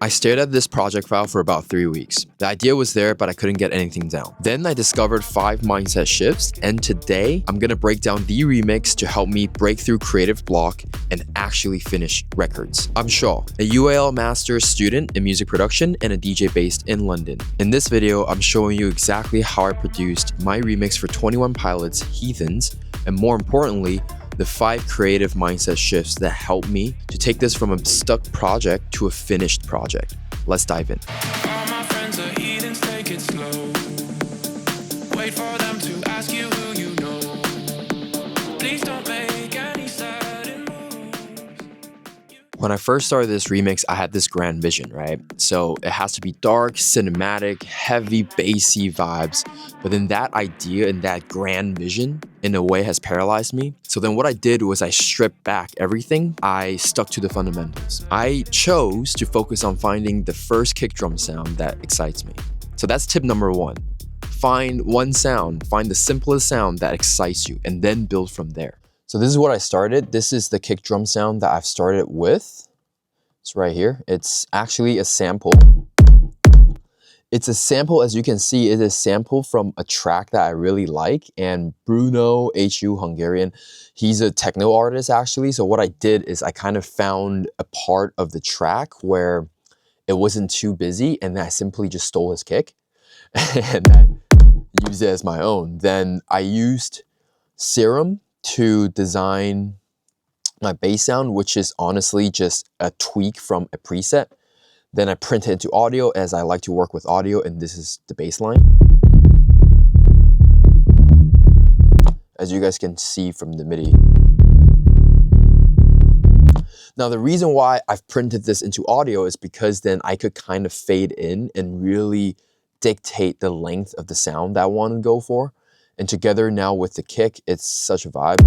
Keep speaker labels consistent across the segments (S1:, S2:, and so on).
S1: I stared at this project file for about 3 weeks. The idea was there, but I couldn't get anything down. Then I discovered 5 mindset shifts, and today I'm gonna break down the remix to help me break through creative block and actually finish records. I'm Shaw, a UAL Master student in music production and a DJ based in London. In this video, I'm showing you exactly how I produced my remix for 21 Pilots' Heathens, and more importantly, the 5 creative mindset shifts that help me to take this from a stuck project to a finished project. Let's dive in.
S2: All my friends are heathens, take it slow. Wait for them to ask you who you know. Please don't make any sudden moves.
S1: When I first started this remix, I had this grand vision, right? So it has to be dark, cinematic, heavy, bassy vibes. But then that idea and that grand vision in a way has paralyzed me. So then what I did was I stripped back everything. I stuck to the fundamentals. I chose to focus on finding the first kick drum sound that excites me. So that's tip number 1. Find one sound, find the simplest sound that excites you, and then build from there. So this is what I started. This is the kick drum sound that I've started with. It's right here. It's actually a sample. It's a sample, as you can see, it is a sample from a track that I really like. And Bruno, HU Hungarian, he's a techno artist actually. So what I did is I kind of found a part of the track where it wasn't too busy, and then I simply just stole his kick and then used it as my own. Then I used Serum to design my bass sound, which is honestly just a tweak from a preset. Then I print it into audio, as I like to work with audio, and this is the bass line. As you guys can see from the MIDI. Now the reason why I've printed this into audio is because then I could kind of fade in and really dictate the length of the sound that I want to go for. And together now with the kick, it's such a vibe.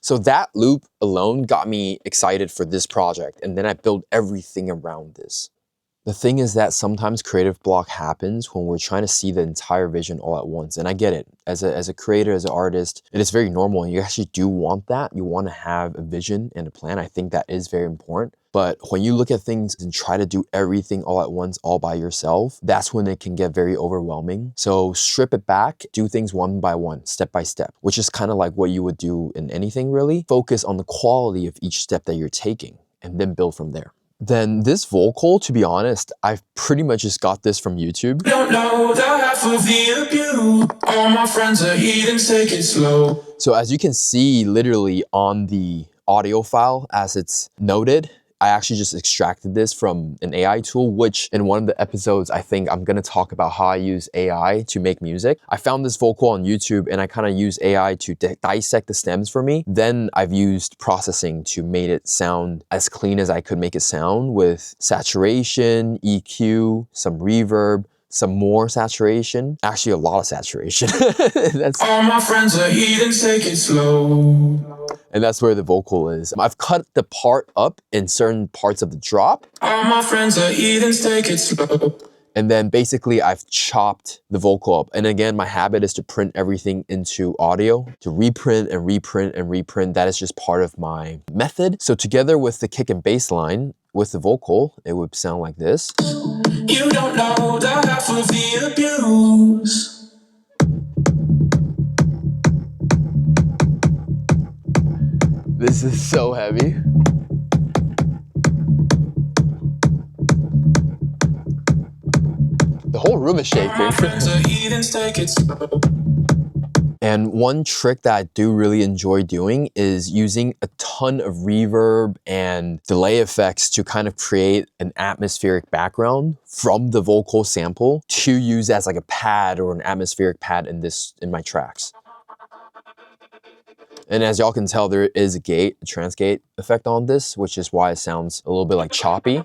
S1: So that loop alone got me excited for this project, and then I built everything around this. The thing is that sometimes creative block happens when we're trying to see the entire vision all at once, and I get it. As a creator, as an artist, it is very normal, and you actually do want that. You want to have a vision and a plan. I think that is very important. But when you look at things and try to do everything all at once, all by yourself, that's when it can get very overwhelming. So strip it back, do things one by one, step by step, which is kind of like what you would do in anything really. Focus on the quality of each step that you're taking and then build from there. Then this vocal, to be honest, I've pretty much just got this from YouTube.
S2: Don't know the half of the abuse. All my friends are heathens, take it slow.
S1: So as you can see, literally on the audio file, as it's noted, I actually just extracted this from an AI tool, which in one of the episodes, I think I'm gonna talk about how I use AI to make music. I found this vocal on YouTube and I kind of use AI to dissect the stems for me. Then I've used processing to make it sound as clean as I could make it sound with saturation, EQ, some reverb, some more saturation, actually a lot of saturation.
S2: All my friends are heathens, take it slow.
S1: And that's where the vocal is. I've cut the part up in certain parts of the drop.
S2: All my friends are heathens, take it slow.
S1: And then basically I've chopped the vocal up. And again, my habit is to print everything into audio, to reprint and reprint and reprint. That is just part of my method. So together with the kick and bass line, with the vocal, it would sound like this.
S2: You don't know the half of the abuse.
S1: This is so heavy. The whole room is shaking.
S2: My friends are heathens, take it slow.
S1: And one trick that I do really enjoy doing is using a ton of reverb and delay effects to kind of create an atmospheric background from the vocal sample to use as like a pad or an atmospheric pad in my tracks. And as y'all can tell, there is a transgate effect on this, which is why it sounds a little bit like choppy.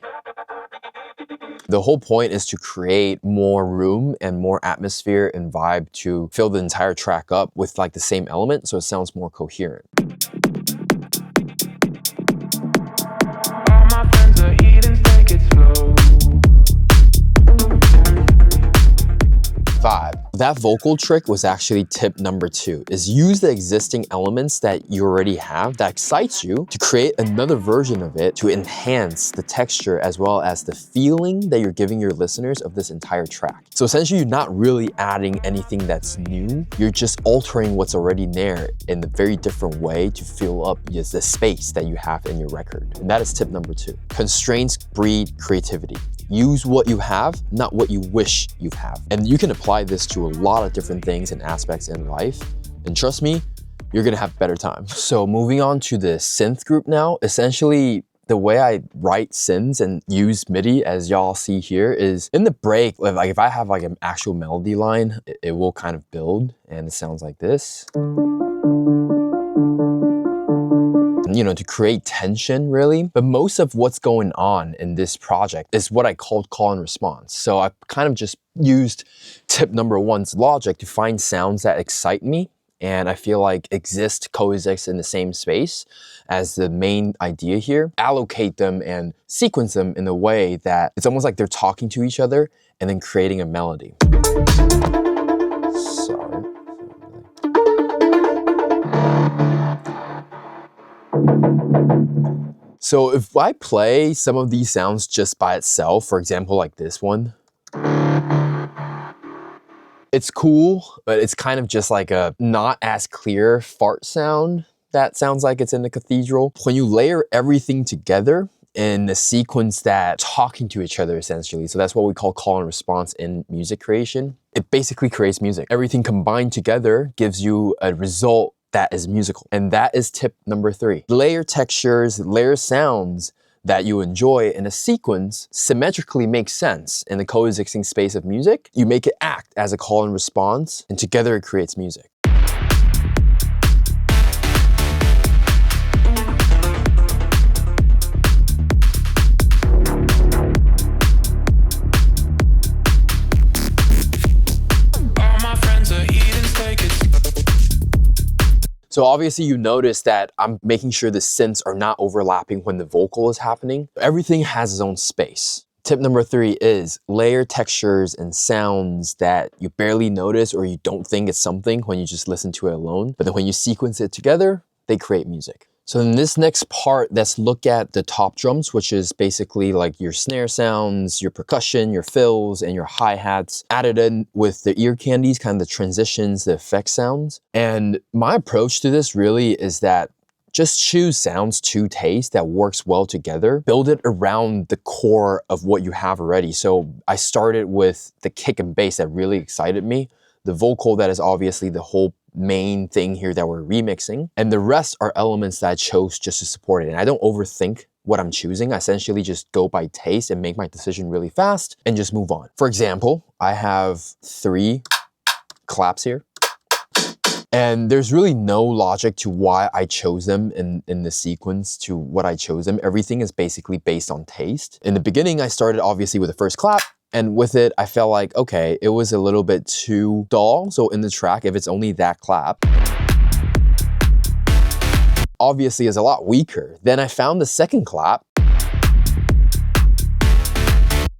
S1: The whole point is to create more room and more atmosphere and vibe to fill the entire track up with like the same element, so it sounds more coherent.
S2: All my friends are heathens, take it slow.
S1: That vocal trick was actually tip number 2, is use the existing elements that you already have that excites you to create another version of it to enhance the texture as well as the feeling that you're giving your listeners of this entire track. So essentially, you're not really adding anything that's new, you're just altering what's already there in a very different way to fill up the space that you have in your record. And that is tip number 2. Constraints breed creativity. Use what you have, not what you wish you have. And you can apply this to a lot of different things and aspects in life. And trust me, you're gonna have better time. So moving on to the synth group now, essentially the way I write synths and use MIDI, as y'all see here, is in the break, like if I have like an actual melody line, it will kind of build and it sounds like this. You know, to create tension really. But most of what's going on in this project is what I called call and response. So I kind of just used tip number 1's logic to find sounds that excite me and I feel like coexist in the same space as the main idea here. Allocate them and sequence them in a way that it's almost like they're talking to each other and then creating a melody. Sorry. So if I play some of these sounds just by itself, for example, like this one, it's cool, but it's kind of just like a not as clear fart sound that sounds like it's in the cathedral. When you layer everything together in a sequence that's talking to each other essentially, so that's what we call call and response in music creation, it basically creates music. Everything combined together gives you a result that is musical. And that is tip number 3. Layer textures, layer sounds that you enjoy in a sequence symmetrically makes sense in the coexisting space of music. You make it act as a call and response, and together it creates music. So obviously you notice that I'm making sure the synths are not overlapping when the vocal is happening. Everything has its own space. Tip number 3 is layer textures and sounds that you barely notice or you don't think it's something when you just listen to it alone. But then when you sequence it together, they create music. So in this next part, let's look at the top drums, which is basically like your snare sounds, your percussion, your fills, and your hi-hats added in with the ear candies, kind of the transitions, the effect sounds. And my approach to this really is that just choose sounds to taste that works well together. Build it around the core of what you have already. So I started with the kick and bass that really excited me. The vocal, that is obviously the whole main thing here that we're remixing. And the rest are elements that I chose just to support it. And I don't overthink what I'm choosing. I essentially just go by taste and make my decision really fast and just move on. For example, I have 3 claps here. And there's really no logic to why I chose them in the sequence to what I chose them. Everything is basically based on taste. In the beginning, I started obviously with the first clap. And with it, I felt like, okay, it was a little bit too dull. So in the track, if it's only that clap, obviously is a lot weaker. Then I found the second clap.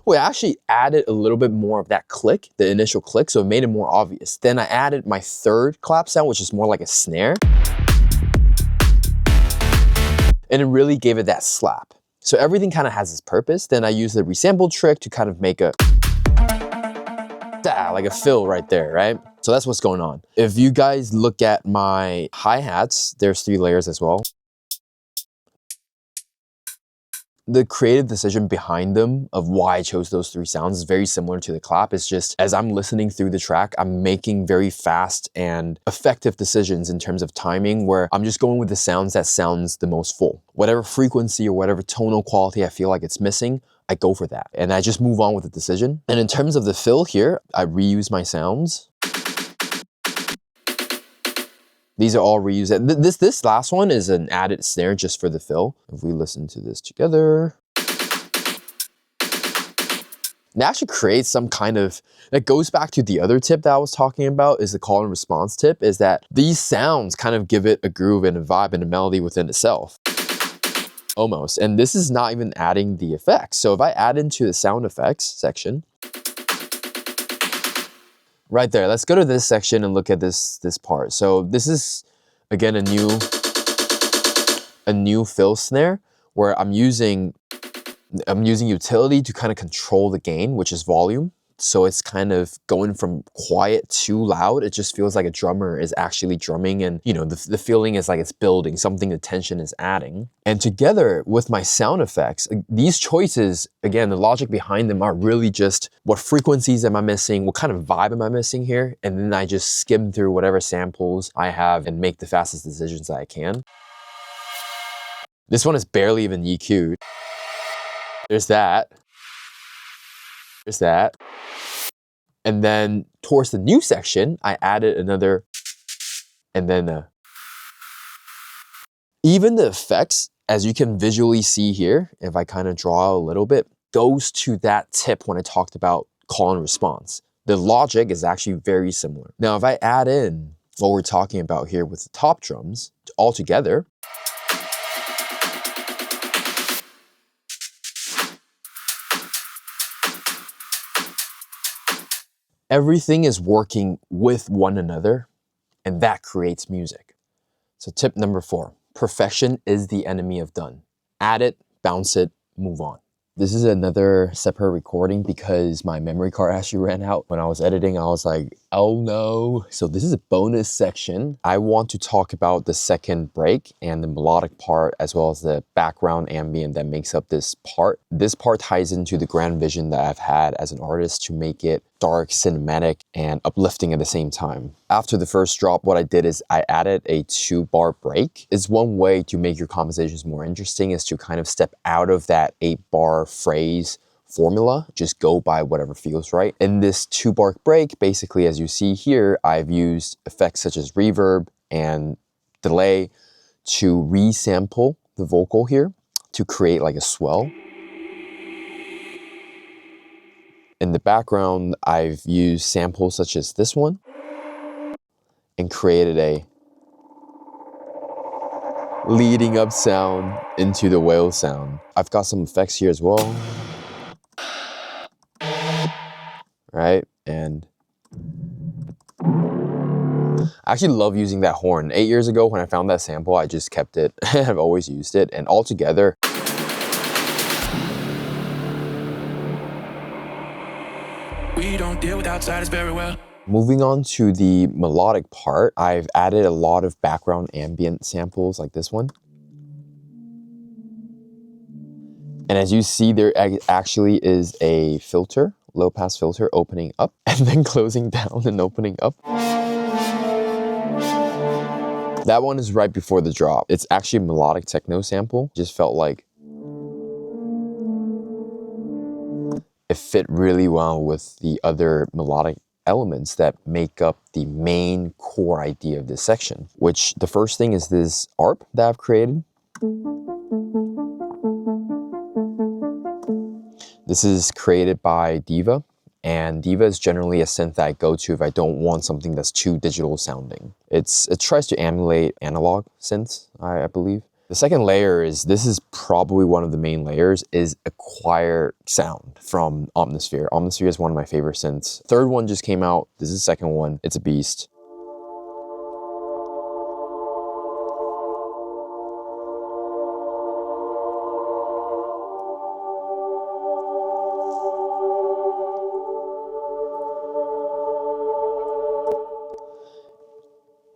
S1: Well, I actually added a little bit more of that click, the initial click, so it made it more obvious. Then I added my third clap sound, which is more like a snare. And it really gave it that slap. So everything kind of has its purpose. Then I use the resample trick to kind of make a like a fill right there, right? So that's what's going on. If you guys look at my hi-hats, there's 3 layers as well. The creative decision behind them of why I chose those 3 sounds is very similar to the clap. It's just as I'm listening through the track, I'm making very fast and effective decisions in terms of timing where I'm just going with the sounds that sounds the most full. Whatever frequency or whatever tonal quality I feel like it's missing, I go for that. And I just move on with the decision. And in terms of the fill here, I reuse my sounds. These are all reused. This last one is an added snare just for the fill. If we listen to this together, it actually creates some kind of, that goes back to the other tip that I was talking about, is the call and response tip, is that these sounds kind of give it a groove and a vibe and a melody within itself. Almost. And this is not even adding the effects. So if I add into the sound effects section, Right there. Let's go to this section and look at this part. So this is, again, a new fill snare where I'm using utility to kind of control the gain, which is volume. So it's kind of going from quiet to loud. It just feels like a drummer is actually drumming, and you know, the feeling is like it's building, something the tension is adding. And together with my sound effects, these choices, again, the logic behind them are really just what frequencies am I missing, what kind of vibe am I missing here, and then I just skim through whatever samples I have and make the fastest decisions that I can. This one is barely even EQ'd. There's that. There's that. And then towards the new section, I added another, and then even the effects, as you can visually see here, if I kind of draw a little bit, goes to that tip when I talked about call and response. The logic is actually very similar. Now, if I add in what we're talking about here with the top drums all together, everything is working with one another, and that creates music. So tip number 4, perfection is the enemy of done. Add it, bounce it, move on. This is another separate recording because my memory card actually ran out. When I was editing, I was like, oh no. So this is a bonus section. I want to talk about the second break and the melodic part, as well as the background ambient that makes up this part. This part ties into the grand vision that I've had as an artist to make it dark, cinematic, and uplifting at the same time. After the first drop, what I did is I added a 2-bar break. It's one way to make your conversations more interesting, is to kind of step out of that 8-bar phrase formula, just go by whatever feels right. In this 2-bar break, basically, as you see here, I've used effects such as reverb and delay to resample the vocal here to create like a swell. In the background, I've used samples such as this one and created a leading up sound into the whale sound. I've got some effects here as well, right? And I actually love using that horn. 8 years ago when I found that sample, I just kept it. I've always used it, and all together,
S2: We don't deal with outsiders very well.
S1: moving on to the melodic part, I've added a lot of background ambient samples like this one. And as you see, there actually is a filter, low pass filter, opening up and then closing down and opening up. That one is right before the drop. It's actually a melodic techno sample. Just felt like it fit really well with the other melodic elements that make up the main core idea of this section, which the first thing is this ARP that I've created. This is created by Diva, and Diva is generally a synth that I go to if I don't want something that's too digital sounding. It tries to emulate analog synths, I believe. The second layer is, this is probably one of the main layers, is a choir sound from Omnisphere. Omnisphere is one of my favorite synths. Third one just came out. This is the second one. It's a beast.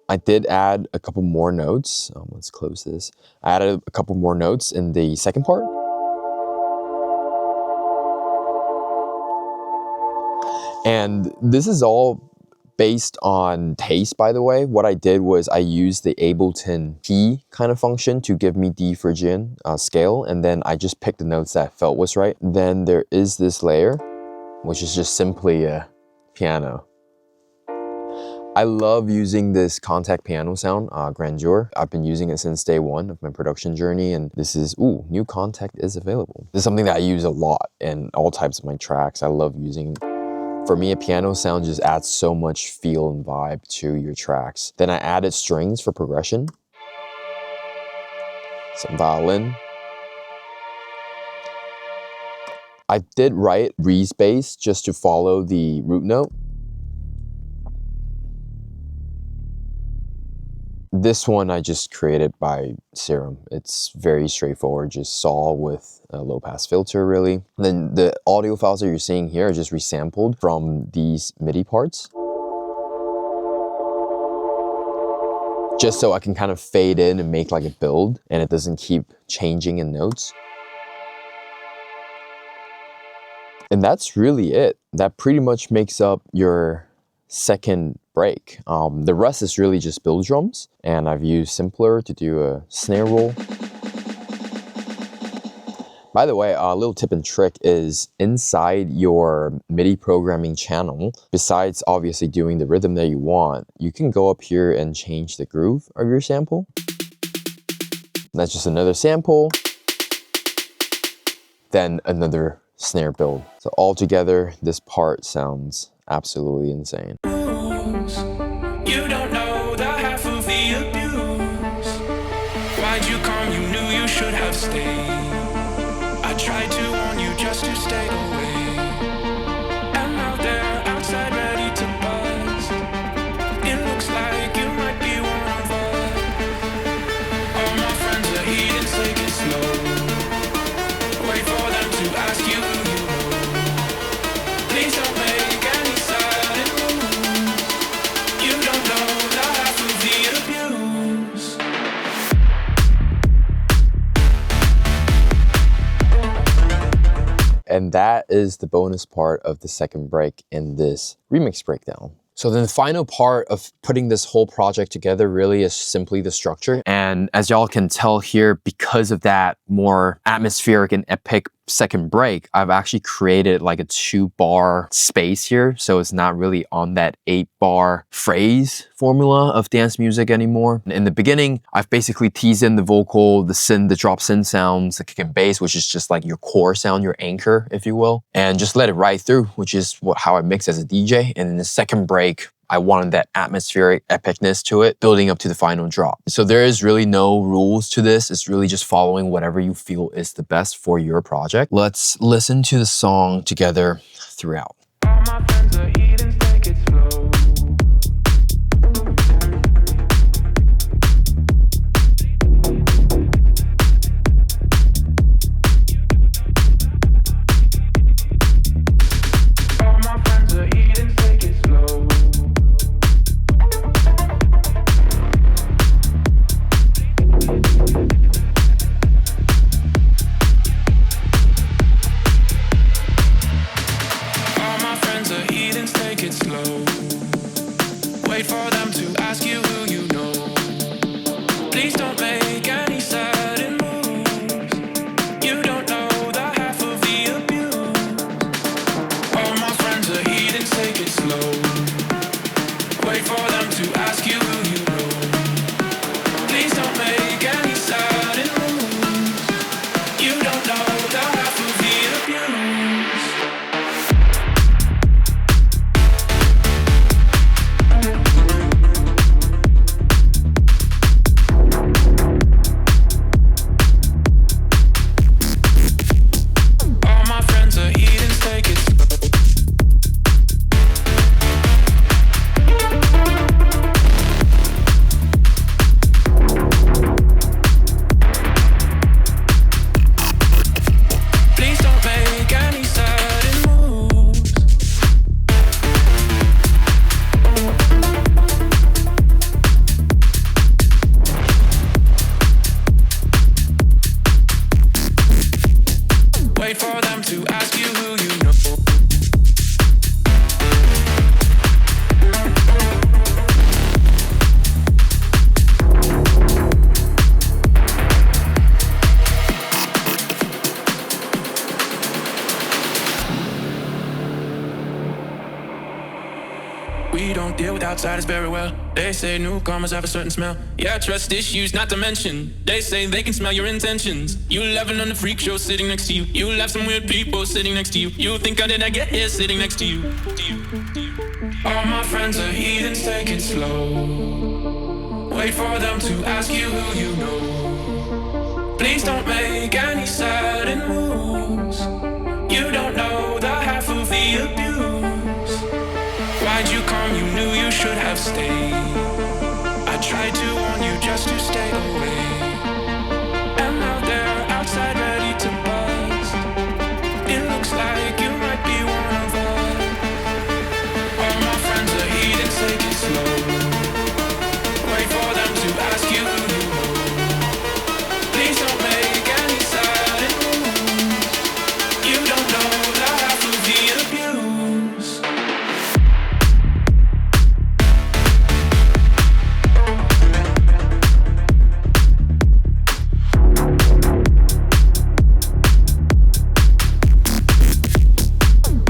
S1: I did add a couple more notes. Let's close this. I added a couple more notes in the second part. And this is all based on taste, by the way. What I did was I used the Ableton P kind of function to give me D Phrygian scale, and then I just picked the notes that I felt was right. Then there is this layer, which is just simply a piano. I love using this Contact piano sound, Grandeur. I've been using it since day one of my production journey, and this is, new Contact is available. This is something that I use a lot in all types of my tracks. I love using. For me, a piano sound just adds so much feel and vibe to your tracks. Then I added strings for progression, some violin. I did write Reese bass just to follow the root note. This one I just created by Serum. It's very straightforward, just saw with a low pass filter really. Then the audio files that you're seeing here are just resampled from these MIDI parts. Just so I can kind of fade in and make like a build and it doesn't keep changing in notes. And that's really it. That pretty much makes up your second break. The rest is really just build drums, and I've used Simpler to do a snare roll. By the way, a little tip and trick is inside your MIDI programming channel, besides obviously doing the rhythm that you want, you can go up here and change the groove of your sample. That's just another sample, then another snare build. So altogether, this part sounds absolutely insane.
S2: You don't know the half of the abuse. Why'd you come? You knew you should have stayed. I tried to warn you just to stay away. I'm out there, outside, ready to buzz. It looks like you might be one of us. All my friends are heathens, take it slow. Wait for them to ask you who you know. Please don't make any sudden moves. You don't know the half of the abuse.
S1: And that is the bonus part of the second break in this remix breakdown. So then the final part of putting this whole project together really is simply the structure. And as y'all can tell here, because of that more atmospheric and epic second break, I've actually created like a 2-bar space here. So it's not really on that 8-bar phrase formula of dance music anymore. In the beginning, I've basically teased in the vocal, the synth, the drop synth sounds, the kick and bass, which is just like your core sound, your anchor, if you will, and just let it ride through, which is how I mix as a DJ. And in the second break, I wanted that atmospheric epicness to it, building up to the final drop. So there is really no rules to this. It's really just following whatever you feel is the best for your project. Let's listen to the song together throughout.
S2: All my friends are heathens, take it slow. All my friends are heathens, take it slow. All my friends are heathens, take it slow. Wait for them to ask you who you know. Please don't make any sudden moves. You don't know the half of the abuse. All my friends are heathens, take it slow. Wait for them to ask you who you know. Please don't make any sudden moves. You don't know the half of the abuse. All my friends are heathens, take it slow. Please don't make any sudden moves. Wait for them to ask you who you know. We don't deal with outsiders very well. They say newcomers have a certain smell. Yeah, trust issues not to mention. They say they can smell your intentions. You laughing on the freak show sitting next to you. You laugh some weird people sitting next to you. You think how did I get here sitting next to you? All my friends are heathens, take it slow. Wait for them to ask you who you know. Please don't make any sudden moves. You don't know the half of the abuse. Why'd you come? You knew you should have stayed. I tried to warn you fade away. And now they're outside ready to bust. It looks like you might be one of us. All my friends are heathens, take it slow. Wait for them to ask you who you know. Please don't make any sudden moves. You don't know the half of the abuse.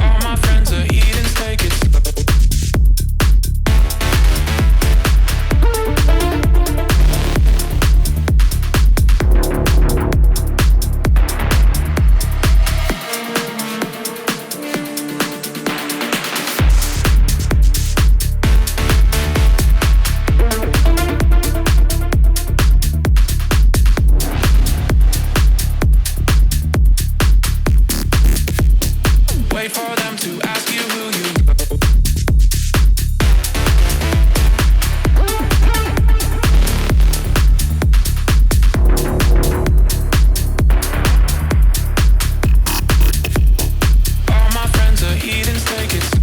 S2: All my friends are heathens, take it slow. Wait for them to ask you who you know. All my friends are heathens, take it slow.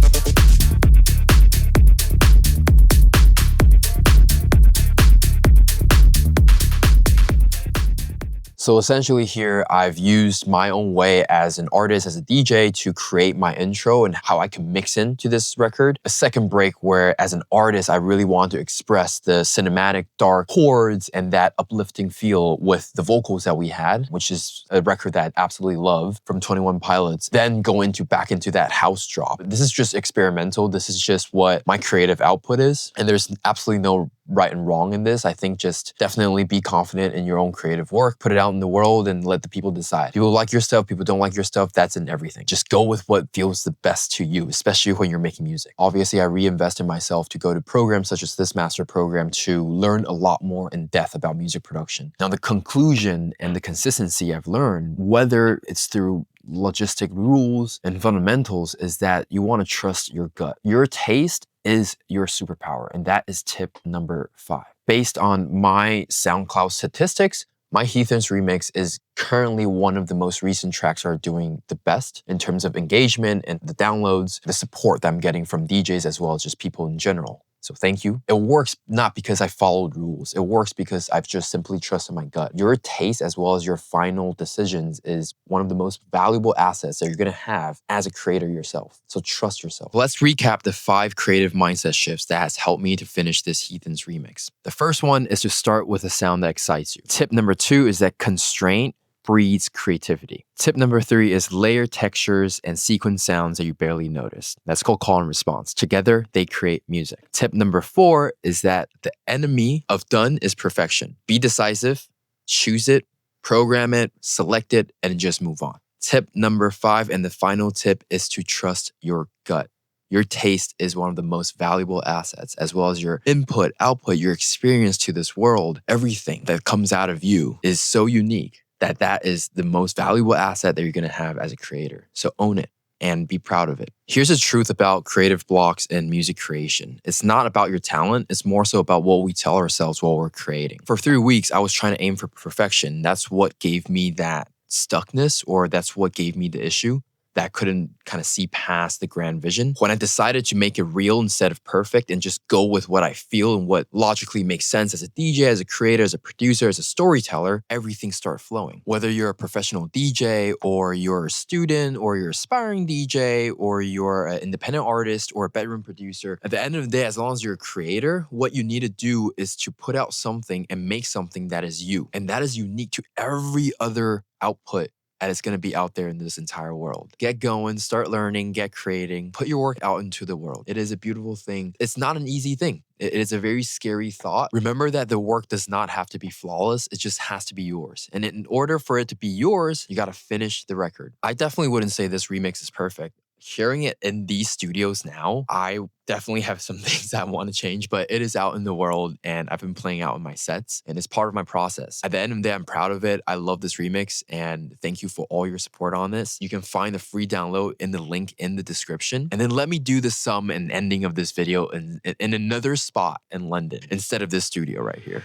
S1: So essentially here, I've used my own way as an artist, as a DJ to create my intro and how I can mix into this record. A second break where as an artist, I really want to express the cinematic dark chords and that uplifting feel with the vocals that we had, which is a record that I absolutely love from 21 Pilots. Then go back into that house drop. This is just experimental. This is just what my creative output is. And there's absolutely no right and wrong in this. I think just definitely be confident in your own creative work, put it out in the world and let the people decide. People like your stuff, people don't like your stuff, that's in everything. Just go with what feels the best to you, especially when you're making music. Obviously, I reinvest in myself to go to programs such as this master program to learn a lot more in depth about music production. Now, the conclusion and the consistency I've learned, whether it's through logistic rules and fundamentals, is that you want to trust your gut. Your taste is your superpower, and that is tip number 5. Based on my SoundCloud statistics, my Heathens remix is currently one of the most recent tracks that are doing the best in terms of engagement and the downloads, the support that I'm getting from DJs as well as just people in general. So thank you. It works not because I followed rules. It works because I've just simply trusted my gut. Your taste as well as your final decisions is one of the most valuable assets that you're gonna have as a creator yourself. So trust yourself. Let's recap the 5 creative mindset shifts that has helped me to finish this Heathens remix. The first one is to start with a sound that excites you. Tip number 2 is that constraint breeds creativity. Tip number 3 is layer textures and sequence sounds that you barely notice. That's called call and response. Together, they create music. Tip number 4 is that the enemy of done is perfection. Be decisive, choose it, program it, select it, and just move on. Tip number 5, and the final tip, is to trust your gut. Your taste is one of the most valuable assets, as well as your input, output, your experience to this world. Everything that comes out of you is so unique that is the most valuable asset that you're gonna have as a creator. So own it and be proud of it. Here's the truth about creative blocks and music creation. It's not about your talent, it's more so about what we tell ourselves while we're creating. For 3 weeks, I was trying to aim for perfection. That's what gave me that stuckness, or that's what gave me the issue. That I couldn't kind of see past the grand vision. When I decided to make it real instead of perfect and just go with what I feel and what logically makes sense as a DJ, as a creator, as a producer, as a storyteller, everything started flowing. Whether you're a professional DJ or you're a student or you're an aspiring DJ or you're an independent artist or a bedroom producer, at the end of the day, as long as you're a creator, what you need to do is to put out something and make something that is you. And that is unique to every other output and it's going to be out there in this entire world. Get going, start learning, get creating, put your work out into the world. It is a beautiful thing. It's not an easy thing. It is a very scary thought. Remember that the work does not have to be flawless. It just has to be yours. And in order for it to be yours, you got to finish the record. I definitely wouldn't say this remix is perfect. Hearing it in these studios now, I definitely have some things that I want to change, but it is out in the world and I've been playing out in my sets and it's part of my process. At the end of the day, I'm proud of it. I love this remix and thank you for all your support on this. You can find the free download in the link in the description. And then let me do the sum and ending of this video in another spot in London instead of this studio right here.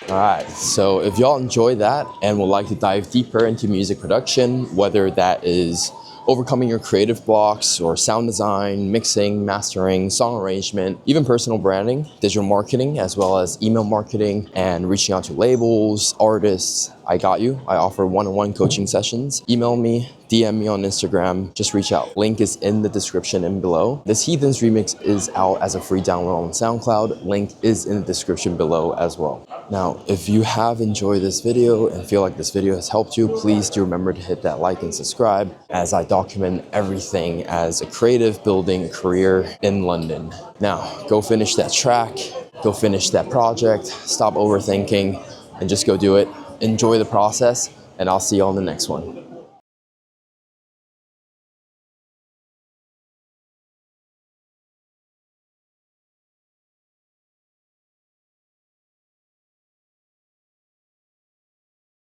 S1: All right, so if y'all enjoyed that and would like to dive deeper into music production, whether that is overcoming your creative blocks or sound design, mixing, mastering, song arrangement, even personal branding, digital marketing, as well as email marketing and reaching out to labels, artists, I got you. I offer one-on-one coaching sessions. Email me, DM me on Instagram, just reach out. Link is in the description and below. This Heathens remix is out as a free download on SoundCloud. Link is in the description below as well. Now, if you have enjoyed this video and feel like this video has helped you, please do remember to hit that like and subscribe as I document everything as a creative building a career in London. Now, go finish that track, go finish that project, stop overthinking, and just go do it. Enjoy the process, and I'll see you on the next one.